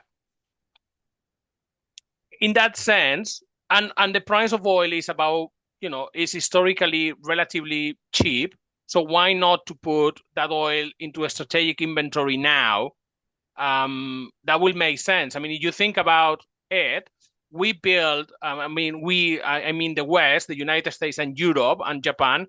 in that sense, and the price of oil is about, is historically relatively cheap. So why not to put that oil into a strategic inventory now? That will make sense. I mean, if you think about it, we build, I mean the West, the United States and Europe and Japan,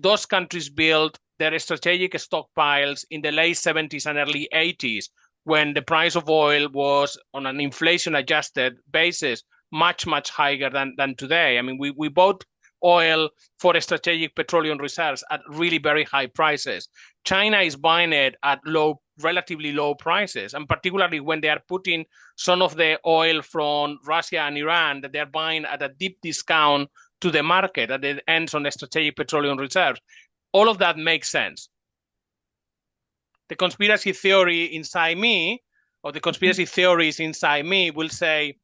those countries built their strategic stockpiles in the late 70s and early 80s, when the price of oil was on an inflation-adjusted basis much, much higher than today. I mean, we bought oil for strategic petroleum reserves at really very high prices. China is buying it at relatively low prices, and particularly when they are putting some of the oil from Russia and Iran that they're buying at a deep discount to the market that it ends on the strategic petroleum reserves. All of that makes sense. The conspiracy theory inside me, or the conspiracy theories inside me, will say,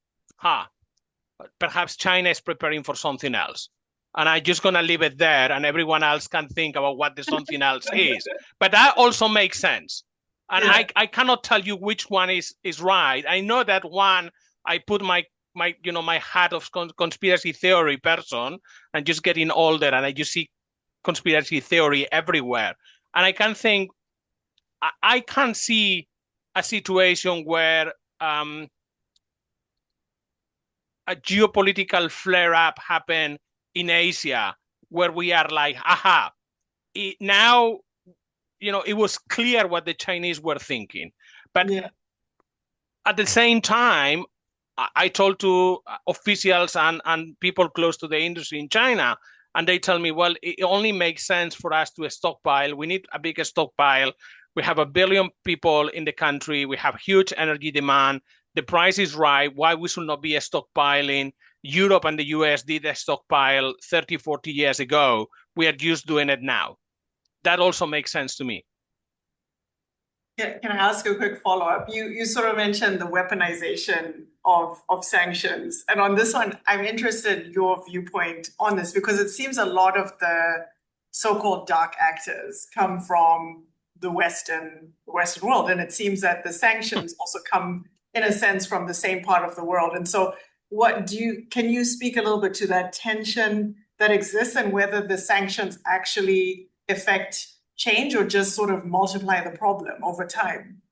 perhaps China is preparing for something else. And I'm just going to leave it there, and everyone else can think about what the something else is. But that also makes sense. And yeah. I cannot tell you which one is right. I know that one, I put my hat of conspiracy theory person, and just getting older, and I just see conspiracy theory everywhere. And I can think, I can't see a situation where a geopolitical flare-up happen in Asia, where we are like, now, it was clear what the Chinese were thinking. But at the same time, I told to officials and people close to the industry in China, and they tell me, well, it only makes sense for us to stockpile. We need a bigger stockpile. We have 1 billion people in the country. We have huge energy demand. The price is right. Why we should not be stockpiling? Europe and the US did a stockpile 30, 40 years ago. We are just doing it now. That also makes sense to me. Can I ask a quick follow-up? You sort of mentioned the weaponization of sanctions. And on this one, I'm interested in your viewpoint on this, because it seems a lot of the so-called dark actors come from the Western world. And it seems that the sanctions also come, in a sense, from the same part of the world. And so can you speak a little bit to that tension that exists, and whether the sanctions actually affect change or just sort of multiply the problem over time?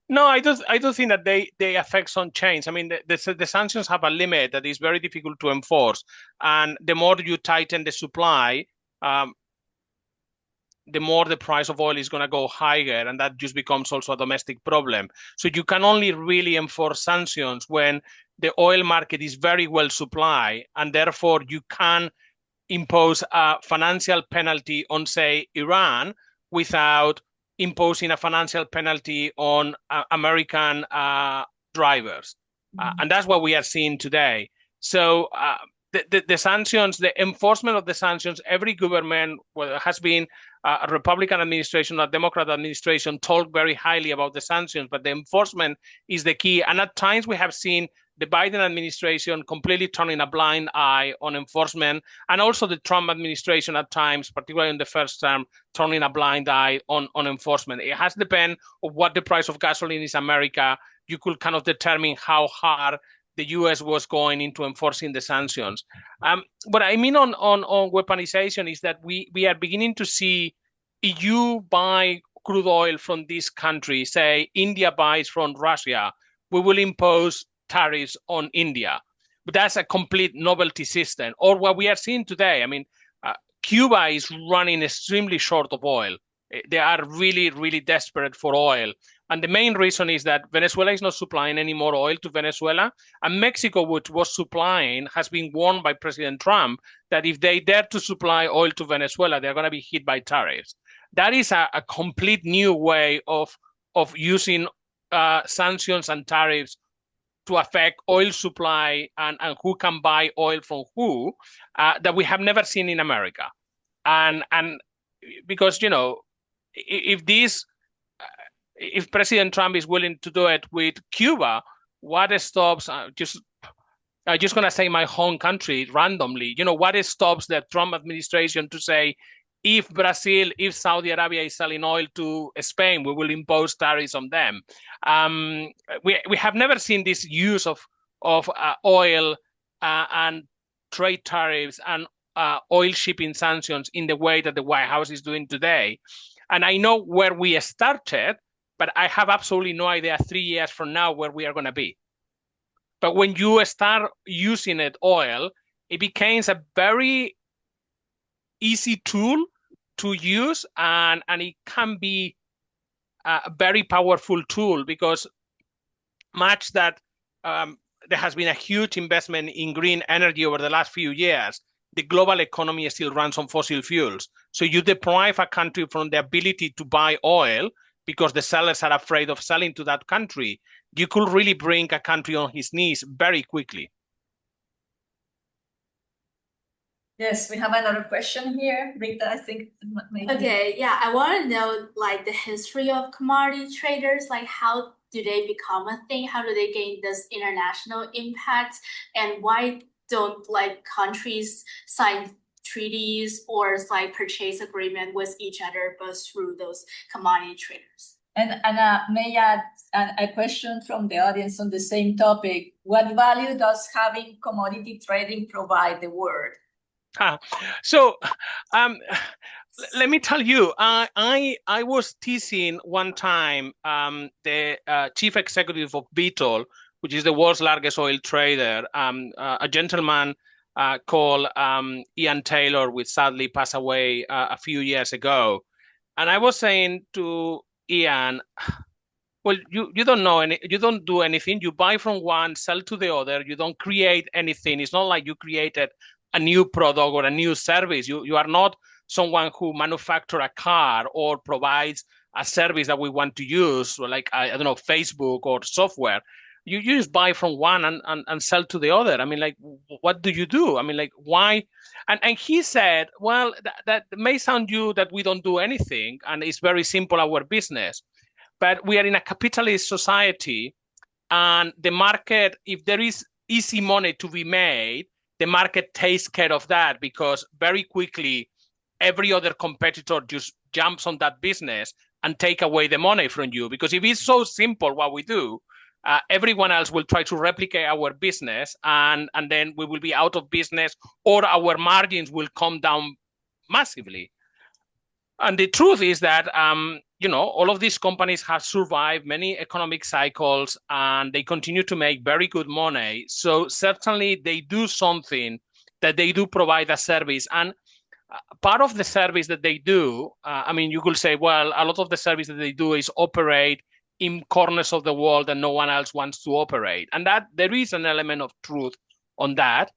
No, I don't think that they affect some change. I mean, the sanctions have a limit that is very difficult to enforce. And the more you tighten the supply, the more the price of oil is going to go higher, and that just becomes also a domestic problem. So you can only really enforce sanctions when the oil market is very well supplied, and therefore you can impose a financial penalty on, say, Iran, without imposing a financial penalty on American drivers. And that's what we are seeing today. So the sanctions, the enforcement of the sanctions, every government, whether has been a Republican administration or a Democrat administration, talk very highly about the sanctions, but the enforcement is the key. And at times we have seen the Biden administration completely turning a blind eye on enforcement, and also the Trump administration at times, particularly in the first term, turning a blind eye on enforcement. It has to depend on what the price of gasoline is in America. You could kind of determine how hard the U.S. was going into enforcing the sanctions. What I mean on weaponization is that we are beginning to see, if you buy crude oil from this country, say India buys from Russia, we will impose tariffs on India. But that's a complete novelty system. Or what we are seeing today, I mean, Cuba is running extremely short of oil. They are really, really desperate for oil. And the main reason is that Venezuela is not supplying any more oil to Venezuela. And Mexico, which was supplying, has been warned by President Trump that if they dare to supply oil to Venezuela, they're going to be hit by tariffs. That is a complete new way of using sanctions and tariffs to affect oil supply and who can buy oil from who, that we have never seen in America. And because, if President Trump is willing to do it with Cuba, what stops, I'm just going to say my home country randomly, what stops the Trump administration to say, if Brazil, if Saudi Arabia is selling oil to Spain, we will impose tariffs on them. We have never seen this use of oil and trade tariffs and oil shipping sanctions in the way that the White House is doing today. And I know where we started, but I have absolutely no idea 3 years from now where we are going to be. But when you start using oil, it becomes a very easy tool to use, and it can be a very powerful tool because much that there has been a huge investment in green energy over the last few years, the global economy still runs on fossil fuels. So you deprive a country from the ability to buy oil because the sellers are afraid of selling to that country. You could really bring a country on his knees very quickly. Yes, we have another question here. Rita, I think maybe. Okay, yeah, I want to know like the history of commodity traders, like how do they become a thing? How do they gain this international impact? And why don't like countries sign treaties or like purchase agreement with each other, but through those commodity traders? And may I add a question from the audience on the same topic. What value does having commodity trading provide the world? So let me tell you, I was teasing one time the chief executive of Vitol, which is the world's largest oil trader, a gentleman called Ian Taylor, which sadly passed away a few years ago. And I was saying to Ian, well, you don't know you don't do anything. You buy from one, sell to the other. You don't create anything. It's not like you created a new product or a new service. You are not someone who manufactures a car or provides a service that we want to use, like I don't know, Facebook or software. You just buy from one and sell to the other. I mean, like, what do you do? I mean, like, why? And he said, well, that may sound you that we don't do anything, and it's very simple, our business. But we are in a capitalist society, and the market, if there is easy money to be made, the market takes care of that because very quickly every other competitor just jumps on that business and take away the money from you. Because if it's so simple what we do, everyone else will try to replicate our business, and then we will be out of business, or our margins will come down massively. And the truth is that all of these companies have survived many economic cycles and they continue to make very good money. So certainly they do something, that they do provide a service. And part of the service that they do, you could say, well, a lot of the service that they do is operate in corners of the world that no one else wants to operate. And that there is an element of truth on that.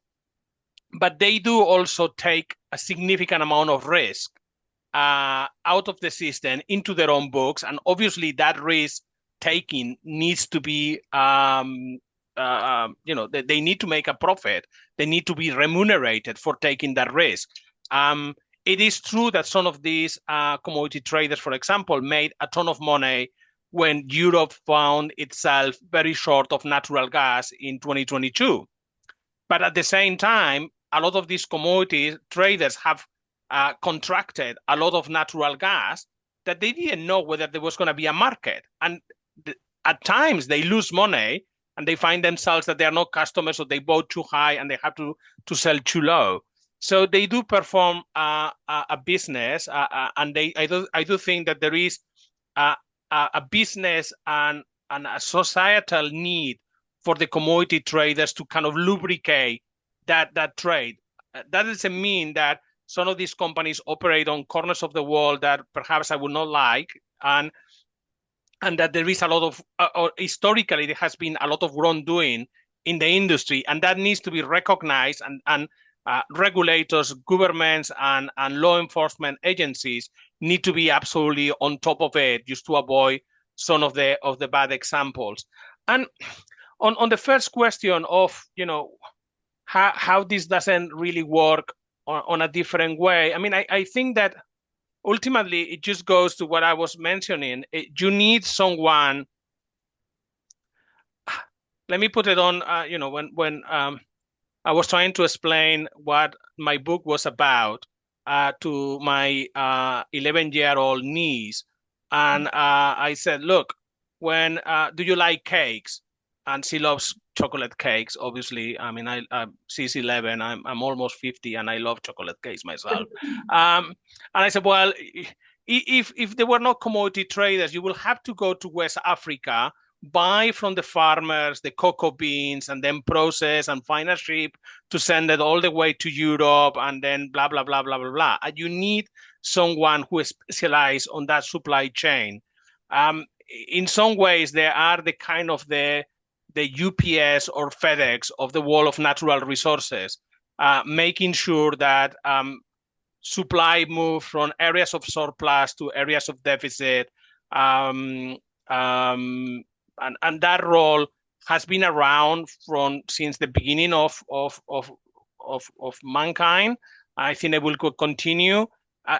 But they do also take a significant amount of risk out of the system into their own books, and obviously that risk taking needs to be they need to make a profit. They need to be remunerated for taking that risk. It is true that some of these commodity traders, for example, made a ton of money when Europe found itself very short of natural gas in 2022. But at the same time, a lot of these commodity traders have contracted a lot of natural gas that they didn't know whether there was going to be a market. And at times they lose money and they find themselves that they are not customers, or they bought too high and they have to sell too low. So they do perform a business, and I do think that there is a business and a societal need for the commodity traders to kind of lubricate that trade. That doesn't mean that some of these companies operate on corners of the world that perhaps I would not like, and that there is a lot of, historically, there has been a lot of wrongdoing in the industry, and that needs to be recognized, and regulators, governments, and law enforcement agencies need to be absolutely on top of it, just to avoid some of the bad examples. And on the first question of how this doesn't really work on a different way, I think that ultimately it just goes to what I was mentioning. You need someone. Let me put it on. When I was trying to explain what my book was about, to my 11-year-old niece, and I said, "Look, when do you like cakes?" And she loves chocolate cakes, obviously. I mean, she's 11. I'm almost 50, and I love chocolate cakes myself. And I said, well, if there were no commodity traders, you will have to go to West Africa, buy from the farmers the cocoa beans, and then process and find a ship to send it all the way to Europe, and then blah, blah, blah, blah, blah, blah. And you need someone who is specialized on that supply chain. In some ways, they are the kind of the UPS or FedEx of the world of natural resources, making sure that supply move from areas of surplus to areas of deficit. And that role has been around since the beginning of mankind. I think it will continue.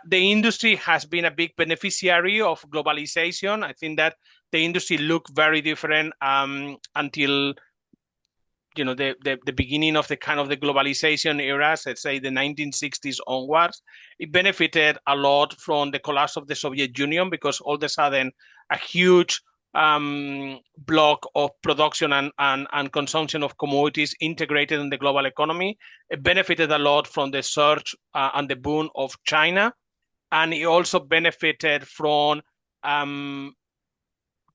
The industry has been a big beneficiary of globalization. I think that the industry looked very different until the beginning of the kind of the globalization era, let's say the 1960s onwards. It benefited a lot from the collapse of the Soviet Union, because all of a sudden a huge block of production and consumption of commodities integrated in the global economy. It benefited a lot from the surge and the boom of China. And it also benefited from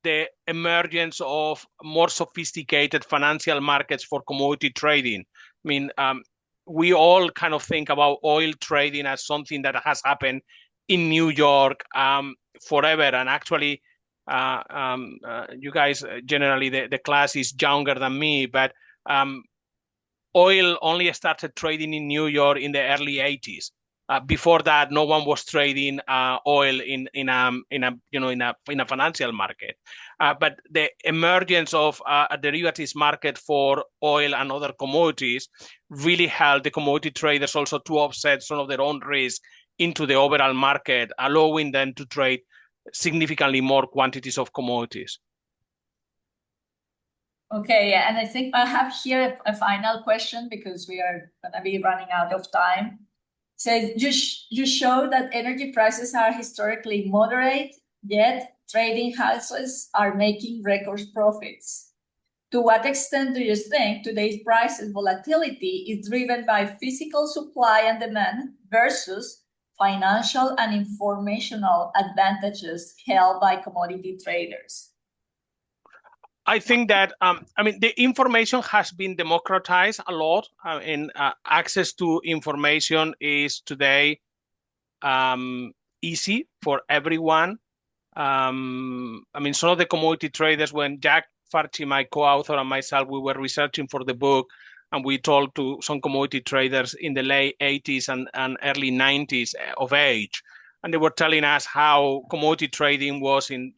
the emergence of more sophisticated financial markets for commodity trading. I mean, we all kind of think about oil trading as something that has happened in New York forever. And actually, you guys, generally, the class is younger than me, but oil only started trading in New York in the early 80s. Before that, no one was trading oil in a financial market. But the emergence of a derivatives market for oil and other commodities really helped the commodity traders also to offset some of their own risk into the overall market, allowing them to trade significantly more quantities of commodities. Okay, and I think I have here a final question, because we are going to be running out of time. So you show that energy prices are historically moderate, yet trading houses are making record profits. To what extent do you think today's price volatility is driven by physical supply and demand versus financial and informational advantages held by commodity traders? I think that, the information has been democratized a lot, and access to information is today easy for everyone. Some of the commodity traders, when Jack Farchi, my co-author, and myself, we were researching for the book, and we talked to some commodity traders in the late 80s and early 90s of age, and they were telling us how commodity trading was in,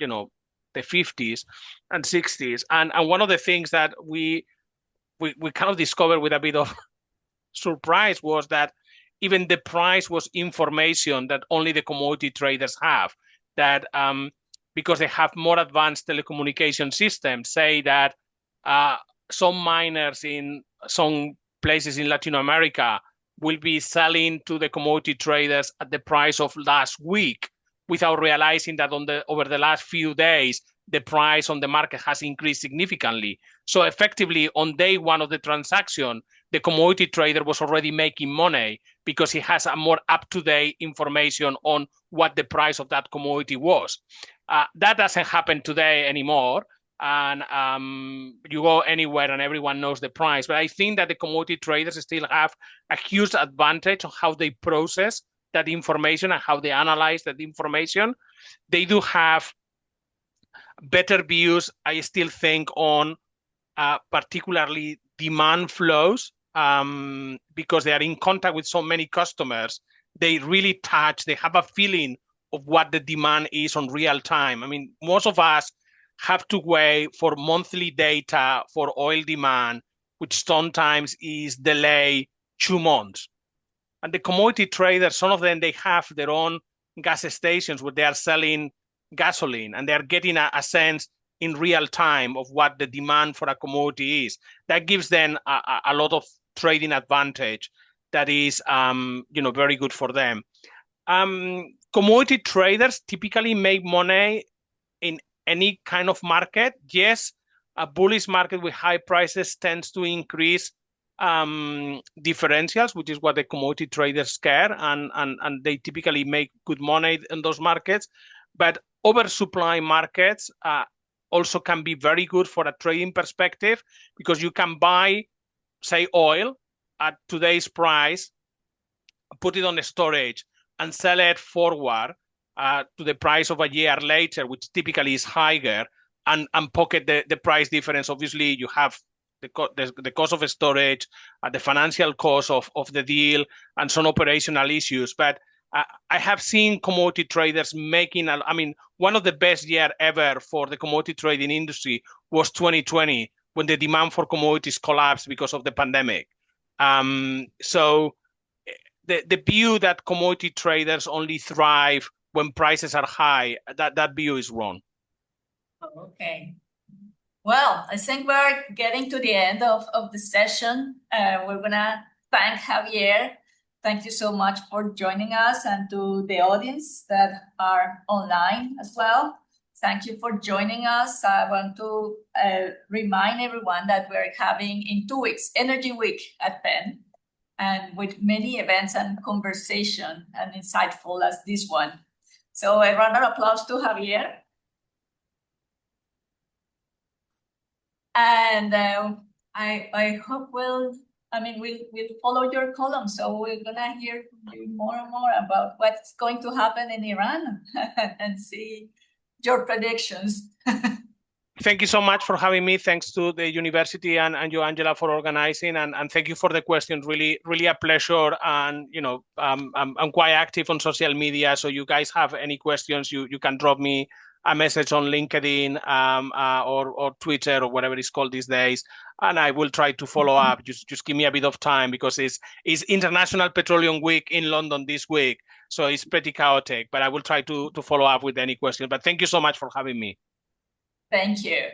the 50s and 60s. And one of the things that we kind of discovered with a bit of surprise was that even the price was information that only the commodity traders have. That because they have more advanced telecommunication systems, say that some miners in some places in Latin America will be selling to the commodity traders at the price of last week, without realizing that over the last few days, the price on the market has increased significantly. So effectively, on day one of the transaction, the commodity trader was already making money because he has a more up-to-date information on what the price of that commodity was. That doesn't happen today anymore. And you go anywhere and everyone knows the price. But I think that the commodity traders still have a huge advantage on how they process that information and how they analyze that information. They do have better views, I still think, on particularly demand flows, because they are in contact with so many customers. They really they have a feeling of what the demand is on real time. Most of us have to wait for monthly data for oil demand, which sometimes is delayed 2 months. And the commodity traders, some of them, they have their own gas stations where they are selling gasoline, and they're getting a sense in real time of what the demand for a commodity is. That gives them a lot of trading advantage. that is very good for them. Commodity traders typically make money in any kind of market. Yes, a bullish market with high prices tends to increase differentials, which is what the commodity traders care, and they typically make good money in those markets. But oversupply markets also can be very good for a trading perspective, because you can buy, say, oil at today's price, put it on storage, and sell it forward to the price of a year later, which typically is higher, and pocket the price difference. Obviously, you have the cost of storage, the financial cost of the deal, and some operational issues. But I have seen commodity traders making, one of the best year ever for the commodity trading industry was 2020, when the demand for commodities collapsed because of the pandemic. So the view that commodity traders only thrive when prices are high, that view is wrong. Okay. Well, I think we're getting to the end of the session. We're gonna thank Javier. Thank you so much for joining us, and to the audience that are online as well. Thank you for joining us. I want to remind everyone that we're having in 2 weeks Energy Week at Penn, and with many events and conversation and insightful as this one. So a round of applause to Javier. And I hope we'll follow your column. So we're gonna hear from you more and more about what's going to happen in Iran and see your predictions. Thank you so much for having me. Thanks to the university and you, Angela, for organizing, and thank you for the questions. Really, really a pleasure. And I'm quite active on social media, so you guys have any questions, you can drop me a message on LinkedIn or Twitter or whatever it's called these days, and I will try to follow up. Just give me a bit of time, because it's International Petroleum Week in London this week, so it's pretty chaotic. But I will try to follow up with any questions. But thank you so much for having me. Thank you.